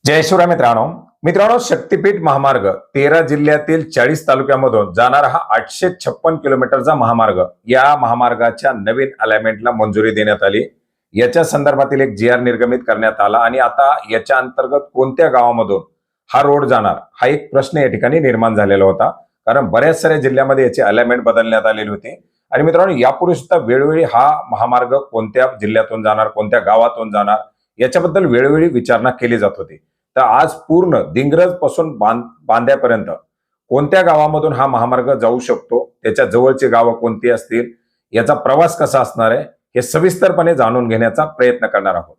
जय शिवराय मित्रांनो. मित्रांनो, शक्तीपीठ महामार्ग 13 जिल्ह्यातील 40 तालुक्यामधून जाणारा हा 856 किलोमीटरचा महामार्ग, या महामार्गाच्या नवीन अलाइनमेंटला मंजुरी देण्यात आली. याच्या संदर्भातील एक जी आर निर्गमित करण्यात आला आणि आता याच्या अंतर्गत कोणत्या गावामधून हा रोड जाणार हा एक प्रश्न या ठिकाणी निर्माण झालेला होता. कारण बऱ्याच साऱ्या जिल्ह्यामध्ये याची अलाइनमेंट बदलण्यात आलेली होती. आणि मित्रांनो, यापूर्वी सुद्धा वेळोवेळी हा महामार्ग कोणत्या जिल्ह्यातून जाणार, कोणत्या गावातून जाणार याच्याबद्दल वेळोवेळी विचारणा केली जात होती. तर आज पूर्ण दिंग्रज पासून बांद्यापर्यंत कोणत्या गावामधून हा महामार्ग जाऊ शकतो, त्याच्या जवळची गावं कोणती असतील, याचा प्रवास कसा असणार आहे, हे सविस्तरपणे जाणून घेण्याचा प्रयत्न करणार आहोत.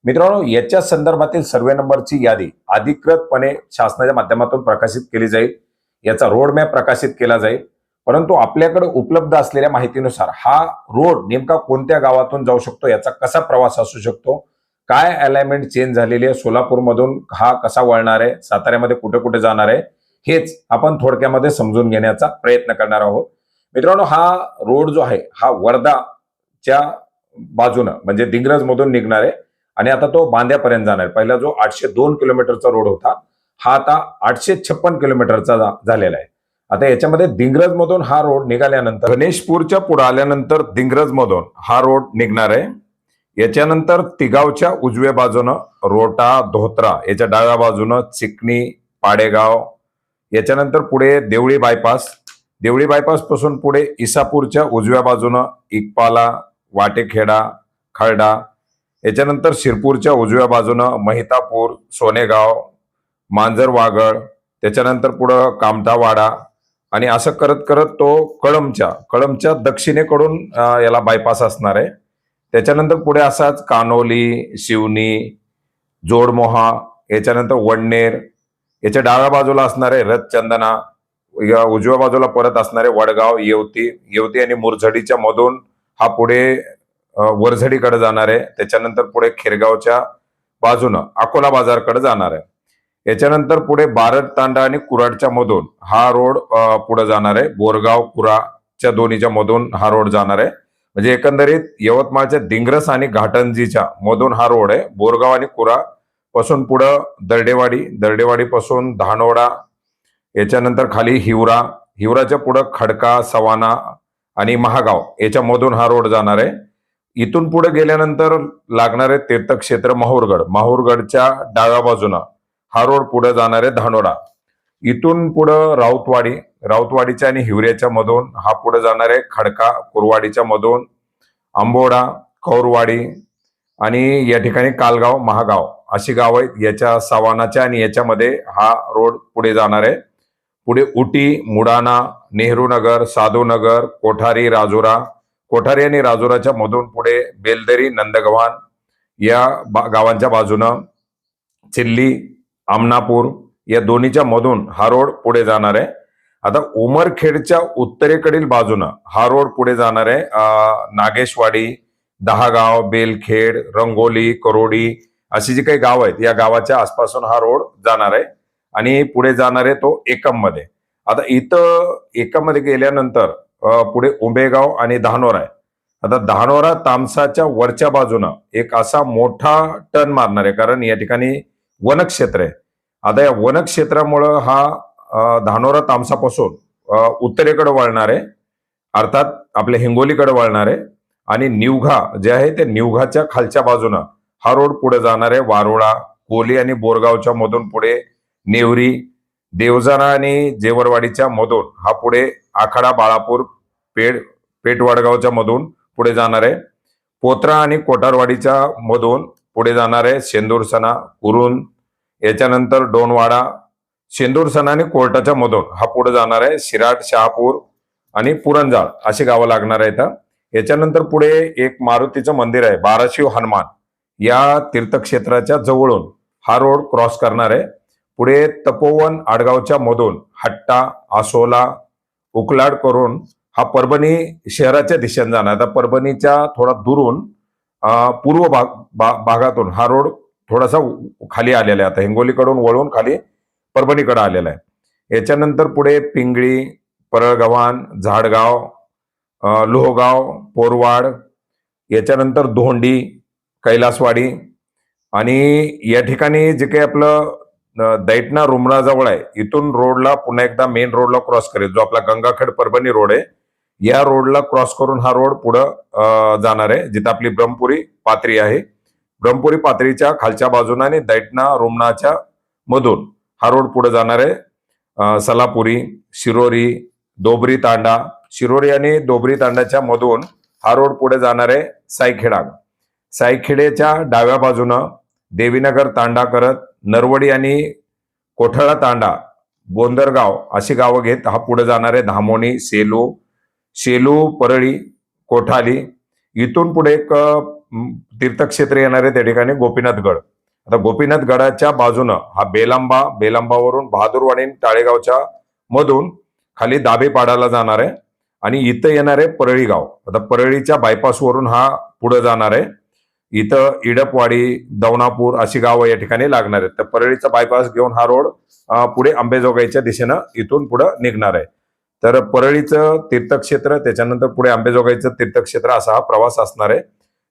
मित्रांनो, याच्या संदर्भातील सर्वे नंबरची यादी अधिकृतपणे शासनाच्या माध्यमातून प्रकाशित केली जाईल. याचा रोड मॅप प्रकाशित केला जाईल. परंतु आपल्याकडे उपलब्ध असलेल्या माहितीनुसार हा रोड नेमका कोणत्या गावातून जाऊ शकतो, याचा कसा प्रवास असू शकतो, काय अलाइनमेंट चेंज झालेली आहे, सोलापूरमधून हा कसा वळणार आहे, साताऱ्यामध्ये कुठे कुठे जाणार आहे, हेच आपण थोडक्यामध्ये समजून घेण्याचा प्रयत्न करणार आहोत. मित्रांनो, हा रोड जो आहे हा वर्धाच्या बाजूनं म्हणजे दिंग्रज मधून निघणार आहे आणि आता तो बांद्यापर्यंत जाणार आहे. पहिला जो 802 किलोमीटरचा रोड होता हा आता 856 किलोमीटरचा झालेला आहे. आता याच्यामध्ये दिंग्रज मधून हा रोड निघाल्यानंतर गणेशपूरच्या पुढे आल्यानंतर दिंग्रज मधून हा रोड निघणार आहे. याच्यानंतर तिगावच्या उजव्या बाजूनं रोटा धोत्रा, याच्या डाव्या बाजूनं चिकणी पाडेगाव, याच्यानंतर पुढे देवळी बायपास, देवळी बायपास पासून पुढे इसापूरच्या उजव्या बाजूनं इकपाला, वाटेखेडा, खर्डा, याच्यानंतर शिरपूरच्या उजव्या बाजूनं महितापूर, सोनेगाव, मांजरवागड, त्याच्यानंतर पुढं कामठावाडा आणि असं करत करत तो कळमच्या दक्षिणेकडून याला बायपास असणार आहे. त्याच्यानंतर पुढे असाच कानोली, शिवनी, जोडमोहा, याच्यानंतर वडनेर, याच्या डाव्या बाजूला असणारे रथचंदना, या उजव्या बाजूला परत असणारे वडगाव, येवती आणि मुरझडीच्या मधून हा पुढे वरझडीकडे जाणार आहे. त्याच्यानंतर पुढे खेरगावच्या बाजूनं अकोला बाजारकडे जाणार आहे. याच्यानंतर पुढे बारड तांडा आणि कुराडच्या मधून हा रोड पुढे जाणार आहे. बोरगाव कुराच्या दोन्हीच्या मधून हा रोड जाणार आहे. म्हणजे एकंदरीत यवतमाळच्या दिंग्रस आणि घाटंजीच्या मधून हा रोड आहे. बोरगाव आणि कुरा पासून पुढं दर्डेवाडी पासून धानोडा, याच्यानंतर खाली हिवराच्या पुढं खडका, सवाना आणि महागाव याच्या मधून हा रोड जाणार आहे. इथून पुढे गेल्यानंतर लागणारे तीर्थक्षेत्र माहूरगडच्या डाव्या बाजूला हा रोड पुढे जाणार आहे धानोडा. इथून पुढं राऊतवाडीच्या आणि हिवऱ्याच्या मधून हा पुढे जाणार आहे खडका, कुरवाडीच्या मधून आंबोडा, कौरवाडी आणि या ठिकाणी कालगाव, महागाव अशी गाव आहेत. याच्या सवानाच्या आणि याच्यामध्ये हा रोड पुढे जाणार आहे. पुढे उटी, मुडाना, नेहरूनगर, साधूनगर, कोठारी आणि राजुराच्या मधून पुढे बेलदरी, नंदगव्हाण या गावांच्या बाजूनं चिल्ली, आमनापूर या दोन्हीच्या मधून हा रोड पुढे जाणार आहे. आता उमरखेडच्या उत्तरेकडील बाजूनं हा रोड पुढे जाणार आहे. नागेशवाडी, दहागाव, बेलखेड, रंगोली, करोडी अशी जी काही गाव आहेत या गावाच्या आसपासून हा रोड जाणार आहे आणि पुढे जाणार आहे तो एकम मध्ये. आता इथं एकम मध्ये गेल्यानंतर पुढे उंबेगाव आणि धानोरा आहे. आता धानोरा तामसाच्या वरच्या बाजूनं एक असा मोठा टर्न मारणार आहे, कारण या ठिकाणी वनक्षेत्र आहे. आता या वनक्षेत्रामुळं हा धानोरा तामसापासून उत्तरेकडे वळणार आहे, अर्थात आपल्या हिंगोलीकडे वळणार आहे. आणि निवघा जे आहे ते निवघाच्या खालच्या बाजूनं हा रोड पुढे जाणार आहे. वारोळा, कोली आणि बोरगावच्या मधून पुढे नेवरी, देवजाना आणि जेवरवाडीच्या मधून हा पुढे आखाडा, बाळापूर, पेठवाडगावच्या मधून पुढे जाणार आहे. पोत्रा आणि कोटारवाडीच्या मधून पुढे जाणार आहे शेंदूरसणा, कुरुन, याच्यानंतर डोनवाडा, शेंदूरसणा आणि कोर्टाच्या मधून हा पुढे जाणार आहे. शिराट, शहापूर आणि पुरंजाळ अशी गावं लागणार आहेत. याच्यानंतर पुढे एक मारुतीचं मंदिर आहे, बाराशिव हनुमान, या तीर्थक्षेत्राच्या जवळून हा रोड क्रॉस करणार आहे. पुढे तपोवन, आडगावच्या मधून हट्टा, आसोला, उकलाड करून हा परभणी शहराच्या दिशेने जाणार. आता परभणीच्या थोडा दुरून पूर्व भागातून हा रोड थोडासा खाली आलेला आहे. आता हिंगोलीकडून वळून खाली परभणीकडे आलेला आहे. याच्यानंतर पुढे पिंगळी, परळगव्हाण, झाडगाव, लोहगाव, पोरवाड, याच्यानंतर धोंडी, कैलासवाडी आणि या ठिकाणी जे काही आपलं दैठणा रुमणाजवळ आहे, इथून रोडला पुन्हा एकदा मेन रोडला क्रॉस करेल, जो आपला गंगाखेड परभणी रोड आहे, या रोडला क्रॉस करून हा रोड पुढं जाणार आहे, जिथं आपली ब्रह्मपुरी पाथरी आहे. ब्रह्मपुरी पाथरीच्या खालच्या बाजूने आणि दैठणा रुमणाच्या मधून हा रोड पुढे जाणार आहे. सलापुरी, शिरोरी, दोबरी तांडा, शिरोरी आणि दोबरी तांडाच्या मधून हा रोड पुढे जाणार आहे सायखेडा. सायखेडेच्या डाव्या बाजूनं देवीनगर तांडा करत नरवडी आणि कोठळा तांडा, बोंदरगाव अशी गावं घेत हा पुढे जाणार आहे धामोणी, शेलू, परळी, कोठाली. इथून पुढे एक तीर्थक्षेत्र येणार आहे त्या ठिकाणी गोपीनाथगड. आता गोपीनाथगडाच्या बाजूनं हा बेलांबावरून बहादूरवाडी आणि टाळेगावच्या मधून खाली दाबेपाडाला जाणार आहे आणि इथं येणार आहे परळी गाव. आता परळीच्या बायपासवरून हा पुढे जाणार आहे. इथं इडपवाडी, दवनापूर अशी गावं या ठिकाणी लागणार आहेत. तर परळीचा बायपास घेऊन हा रोड पुढे अंबेजोगाईच्या दिशेनं इथून पुढे निघणार आहे. तर परळीचं तीर्थक्षेत्र, त्याच्यानंतर पुढे अंबेजोगाईचं तीर्थक्षेत्र असा हा प्रवास असणार आहे.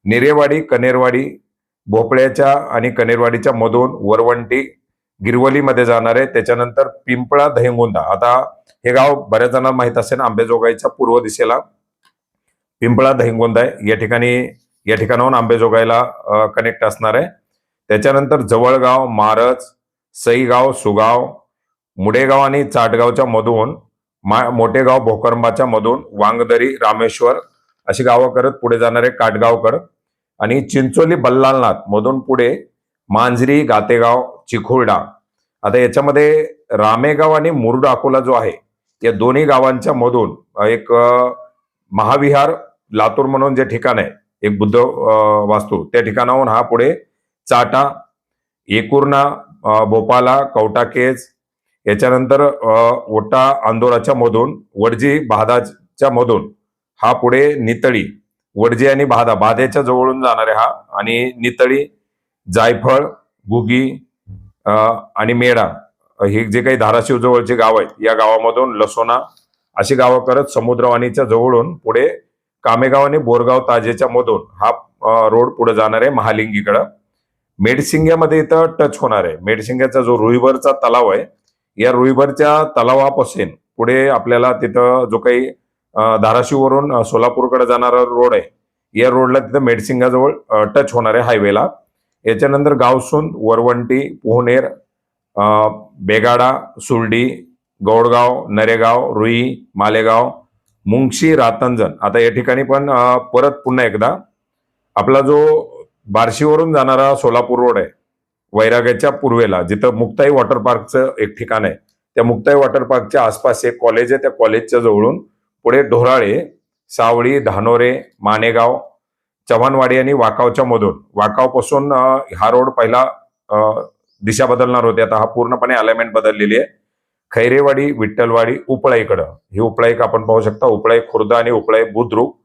नेरेवाडी, कनेरवाडी, भोपळ्याच्या आणि कनेरवाडीच्या मधून वरवंटी, गिरवलीमध्ये जाणार आहे. त्याच्यानंतर पिंपळा, दहिंगोंदा. आता हे गाव बऱ्याच जणांना माहित असेल, अंबेजोगाईच्या पूर्व दिशेला पिंपळा दहिंगोंदा आहे. या ठिकाणाहून अंबेजोगाईला कनेक्ट असणार आहे. त्याच्यानंतर जवळगाव, मारज, सईगाव, सुगाव, मुडेगाव आणि चाटगावच्या मधून मोठेगाव, भोकरंबाच्या मधून वांगदरी, रामेश्वर अशी गावं करत पुढे जाणारे काटगावकड आणि चिंचोली, बल्लालनाथ मधून पुढे मांजरी, गातेगाव, चिखोलडा. आता याच्यामध्ये रामेगाव आणि मुरुड अकोला जो आहे, या दोन्ही गावांच्या मधून एक महाविहार लातूर म्हणून जे ठिकाण आहे, एक बुद्ध वास्तू, त्या ठिकाणाहून हा पुढे चाटा, एकुर्णा, भोपाला, कवटाकेज, याच्यानंतर ओटा, अंदोराच्या मधून वडजी, बहादाच्या मधून हा पुढे नितळी, वडजी आणि बाद्याच्या जवळून जाणारे हा, आणि नितळी, जायफळ, गुगी आणि मेढा हे जे काही धाराशिव जवळचे गाव आहेत, या गावामधून लसोना अशी गावं करत समुद्रवाणीच्या जवळून पुढे कामेगाव आणि बोरगाव ताजेच्या मधून हा रोड पुढे जाणार आहे महालिंगीकडं. मेडसिंग्यामध्ये इथं टच होणार आहे. मेडसिंग्याचा जो रुईभरचा तलाव आहे, या रुईभरच्या तलावापासून पुढे आपल्याला तिथं जो काही धाराशिववरून सोलापूरकडे जाणारा रोड आहे, या रोडला तिथं मेडसिंगाजवळ टच होणार आहे हायवेला. याच्यानंतर गावसून, वरवंटी, पोहनेर, बेगाडा, सुरडी, गौडगाव, नरेगाव, रुई, मालेगाव, मुंगशी, रातंजन. आता या ठिकाणी पण परत पुन्हा एकदा आपला जो बार्शीवरून जाणारा सोलापूर रोड आहे, वैराग्याच्या पूर्वेला जिथं मुक्ताई वॉटर पार्कचं एक ठिकाण आहे, त्या मुक्ताई वॉटर पार्कच्या आसपास एक कॉलेज आहे. त्या कॉलेजच्या जवळून पुढे ढोराळे, सावळी, धानोरे, मानेगाव, चव्हाणवाडी आणि वाकावच्या मधून, वाकावपासून हा रोड पहिला दिशा बदलणार होते, आता हा पूर्णपणे अलाइनमेंट बदललेली आहे. खैरेवाडी, विठ्ठलवाडी, उपळाईकडं, ही उपळाई आपण पाहू शकता, उपळाई खुर्द आणि उपळाई बुद्रुक.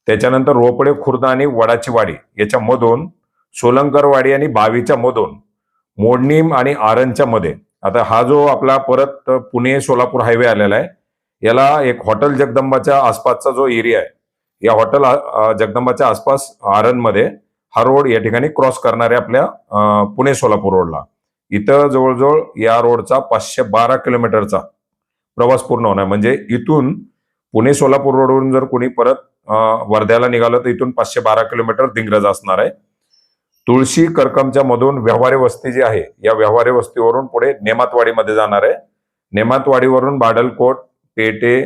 त्याच्यानंतर रोपडे खुर्द आणि वडाची वाडी याच्या मधून, सोलंकरवाडी आणि बावीच्या मधून, मोडणीम आणि आरणच्या मध्ये. आता हा जो आपला परत पुणे सोलापूर हायवे आलेला आहे, याला एक हॉटेल जगदंबाच्या आसपासचा जो एरिया आहे, या हॉटेल जगदंबाच्या आसपास आरणमध्ये हा रोड या ठिकाणी क्रॉस करणारे आपल्या पुणे सोलापूर रोडला. इथं जवळजवळ या रोडचा 512 किलोमीटरचा प्रवास पूर्ण होणार. म्हणजे इथून पुणे सोलापूर रोडवरून जर कोणी परत वर्ध्याला निघालं तर इथून 512 किलोमीटर दिंग्रज असणार आहे. तुळशी, करकमच्या मधून व्यवहारे वस्ती जी आहे, या व्यवहारे वस्तीवरून पुढे नेमातवाडीमध्ये जाणार आहे. नेमातवाडीवरून बाडलकोट, पेटे,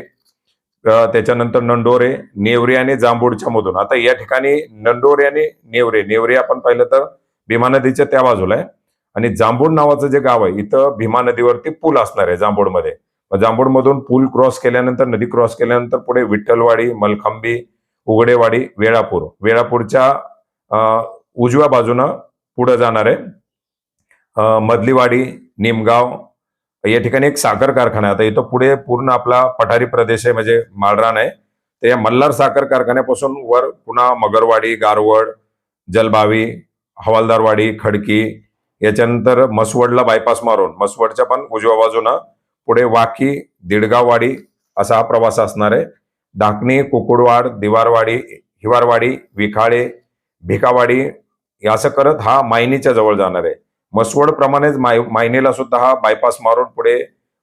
त्याच्यानंतर नंडोरे, नेवरे आणि जांभूडच्या मधून. आता या ठिकाणी नंडोरे आणि नेवरे आपण पाहिलं तर भीमा नदीच्या त्या बाजूला आहे, आणि जांभूड नावाचं जे गाव आहे, इथं भीमा नदीवरती पूल असणार आहे जांभूडमध्ये. जांभूड मधून पूल क्रॉस केल्यानंतर, नदी क्रॉस केल्यानंतर पुढे विठ्ठलवाडी, मलखांबी, उघडेवाडी, वेळापूरच्या उजव्या बाजूनं पुढे जाणार आहे. मधलीवाडी, निमगाव या ठिकाणी एक साखर कारखाना आहे. आता इथं पुढे पूर्ण आपला पठारी प्रदेश आहे, म्हणजे माळरान आहे. तर या मल्हार साखर कारखान्यापासून वर पुन्हा मगरवाडी, गारवड, जलबावी, हवालदारवाडी, खडकी, याच्यानंतर मसवडला बायपास मारून मसवडच्या पण उजव्या बाजूनं पुढे वाकी, दिडगाववाडी असा हा प्रवास असणार आहे. डाकणी, कुकुडवाड, दिवारवाडी, हिवारवाडी, विखाळे, भिकावाडी, असं करत हा मायनीच्या जवळ जाणार आहे. मसवड प्रमाणेच मायनीला सुद्धा हा बायपास मारून पुढे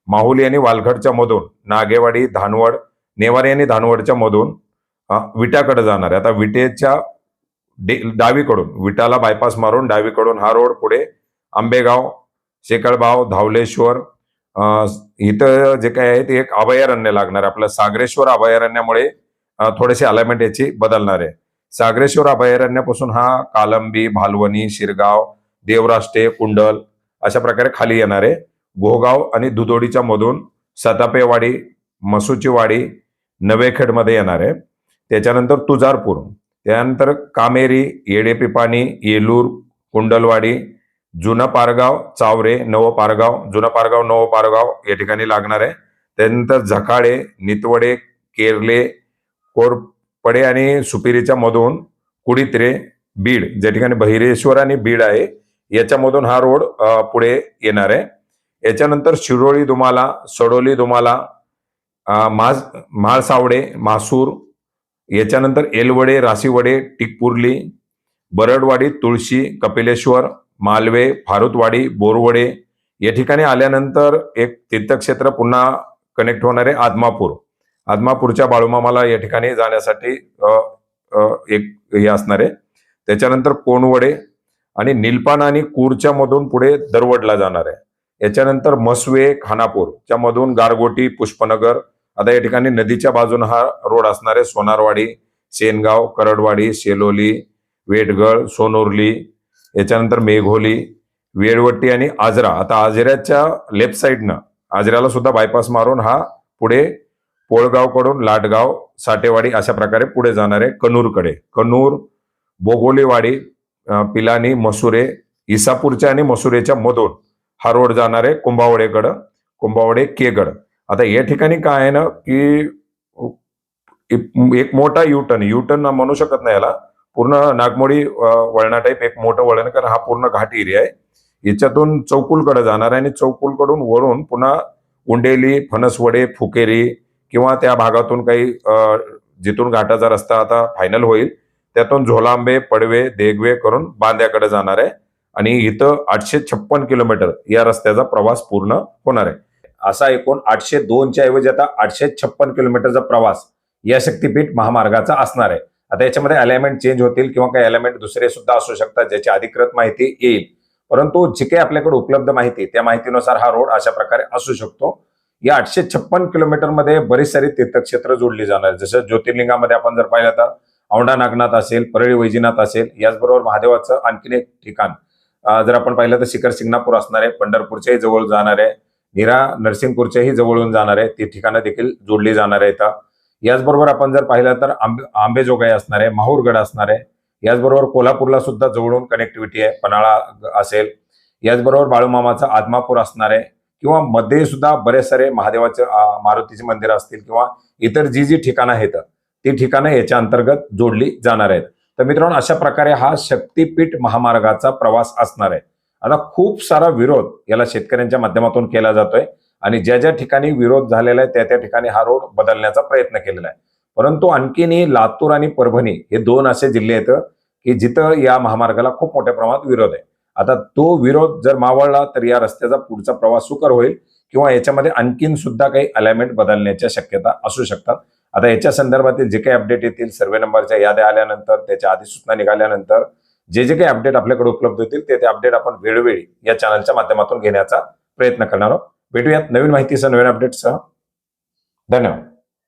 माहुली आणि वालघडच्या मधून नागेवाडी, धानवड, नेवारी आणि धानवडच्या मधून विट्याकडे जाणार आहे. आता विटेच्या डावीकडून विटाला बायपास मारून डावीकडून हा रोड पुढे आंबेगाव, शेकळबाव, धावलेश्वर, इथं जे काय आहे ते एक अभयारण्य लागणार आहे. आपलं सागरेश्वर अभयारण्यामुळे थोडेसे अलाइनमेंट याची बदलणार आहे. सागरेश्वर अभयारण्यापासून हा कालंबी, भालवणी, शिरगाव, देवराष्ट्रे, कुंडल अशा प्रकारे खाली येणार आहे. घोगाव आणि दुधोडीच्या मधून सतापेवाडी, मसुचीवाडी, नवेखेडमध्ये येणार आहे. त्याच्यानंतर तुळजापूर, त्यानंतर कामेरी, येडेपिपाणी, येलूर, कुंडलवाडी, जुनं पारगाव, चावरे, नवं पारगाव, जुनं पारगाव, नवं पारगाव या ठिकाणी लागणार आहे. त्यानंतर झकाळे, नितवडे, केरले, कोरपडे आणि सुपिरीच्या मधून कुडित्रे, बीड, ज्या ठिकाणी बहिरेश्वर आणि बीड आहे याच्यामधून हा रोड पुढे येणार आहे. याच्यानंतर शिरोळी दुमाला, सडोली दुमाला, म्हाळसावडे, मासूर, याच्यानंतर एलवडे, राशीवडे, टिकपुर्ली, बरडवाडी, तुळशी, कपिलेश्वर, मालवे, फारुतवाडी, बोरवडे या ठिकाणी आल्यानंतर एक तीर्थक्षेत्र पुन्हा कनेक्ट होणार आहे आदमापूर. आदमापूरच्या बाळूमामाला या ठिकाणी जाण्यासाठी एक हे असणार आहे. त्याच्यानंतर कोणवडे आणि निलपाना आणि कूरच्या मधून पुढे दरवडला जाणार आहे. याच्यानंतर मसवे, खानापूरच्या मधून गारगोटी, पुष्पनगर. आता या ठिकाणी नदीच्या बाजूने हा रोड असणार आहे. सोनारवाडी, सेनगाव, करडवाडी, शेलोली, वेटगळ, सोनोर्ली, याच्यानंतर मेघोली, वेळवट्टी आणि आजरा. आता आजऱ्याच्या लेफ्ट साईडनं आजऱ्याला सुद्धा बायपास मारून हा पुढे पोळगावकडून लाटगाव, साटेवाडी अशा प्रकारे पुढे जाणार आहे कनूरकडे. कनूर, बोगोलीवाडी, पिलानी, मसुरे, इसापूरच्या आणि मसुरेच्या मधून हा रोड जाणार आहे कुंभावडेकडं, कुंभावडे, केगड. आता या ठिकाणी काय आहे ना की एक मोठा युटर्न म्हणू शकत नाही याला, पूर्ण नागमोडी वळणा टाईप एक मोठं वळण, कारण हा पूर्ण घाट एरिया आहे. याच्यातून चौकुलकडे जाणार आहे आणि चौकुलकडून वरून पुन्हा उंडेली, फणसवडे, फुकेरी किंवा त्या भागातून काही जिथून घाटाचा रस्ता आता फायनल होईल त्यातून झोलांबे, पडवे, देगवे करून बांद्याकडे जाणार आहे. आणि इथं 856 किलोमीटर या रस्त्याचा प्रवास पूर्ण होणार आहे. असा एकूण 802च्या ऐवजी आता 856 किलोमीटरचा प्रवास या शक्तीपीठ महामार्गाचा असणार आहे. आता याच्यामध्ये अलाइनमेंट चेंज होतील किंवा काही अलाइनमेंट दुसरे सुद्धा असू शकतात ज्याची अधिकृत माहिती येईल. परंतु जी काही आपल्याकडे उपलब्ध माहिती त्या माहितीनुसार हा रोड अशा प्रकारे असू शकतो. या 856 किलोमीटर मध्ये बरीच सारी तीर्थक्षेत्र जोडली जाणार. जसं ज्योतिर्लिंगामध्ये आपण जर पाहिलं तर औंढा नागनाथ असेल, परळी वैजनाथ असेल, याचबरोबर महादेवाचं आणखीन एक ठिकाण जर आपण पाहिलं तर शिखर शिंगणापूर असणार आहे, पंढरपूरच्याही जवळ जाणार आहे, नीरा नरसिंगपूरच्याही जवळून जाणार आहे, ती ठिकाणं देखील जोडली जाणार आहेत. याचबरोबर आपण जर पाहिलं तर आंबेजोगाई असणार आहे, माहूरगड असणार आहे. याचबरोबर कोल्हापूरला सुद्धा जवळून कनेक्टिव्हिटी आहे, पन्हाळा असेल. याचबरोबर बाळूमामाचा आदमापूर असणार आहे किंवा मध्ये सुद्धा बरेच सारे महादेवाचे मारुतीचे मंदिर असतील किंवा इतर जी ठिकाणं आहेत ती ठिकाणं याच्या अंतर्गत जोडली जाणार आहेत. तर मित्रांनो, अशा प्रकारे हा शक्तीपीठ महामार्गाचा प्रवास असणार आहे. आता खूप सारा विरोध याला शेतकऱ्यांच्या माध्यमातून केला जातोय आणि ज्या ठिकाणी विरोध झालेला आहे त्या ठिकाणी हा रोड बदलण्याचा प्रयत्न केलेला आहे. परंतु आणखीनही लातूर आणि परभणी हे दोन असे जिल्हे आहेत की जिथं या महामार्गाला खूप मोठ्या प्रमाणात विरोध आहे. आता तो विरोध जर मावळला तर या रस्त्याचा पुढचा प्रवास सुकर होईल किंवा याच्यामध्ये आणखीन सुद्धा काही अलाइनमेंट बदलण्याच्या शक्यता असू शकतात. आता याच्या संदर्भातील जे काही अपडेट येतील, सर्वे नंबरच्या याद्या आल्यानंतर, त्याच्या अधिसूचना निघाल्यानंतर जे काही अपडेट आपल्याकडे उपलब्ध होतील ते अपडेट आपण वेळोवेळी या चॅनलच्या माध्यमातून घेण्याचा प्रयत्न करणार आहोत. भेटूयात नवीन माहितीसह, नवीन अपडेटसह. धन्यवाद.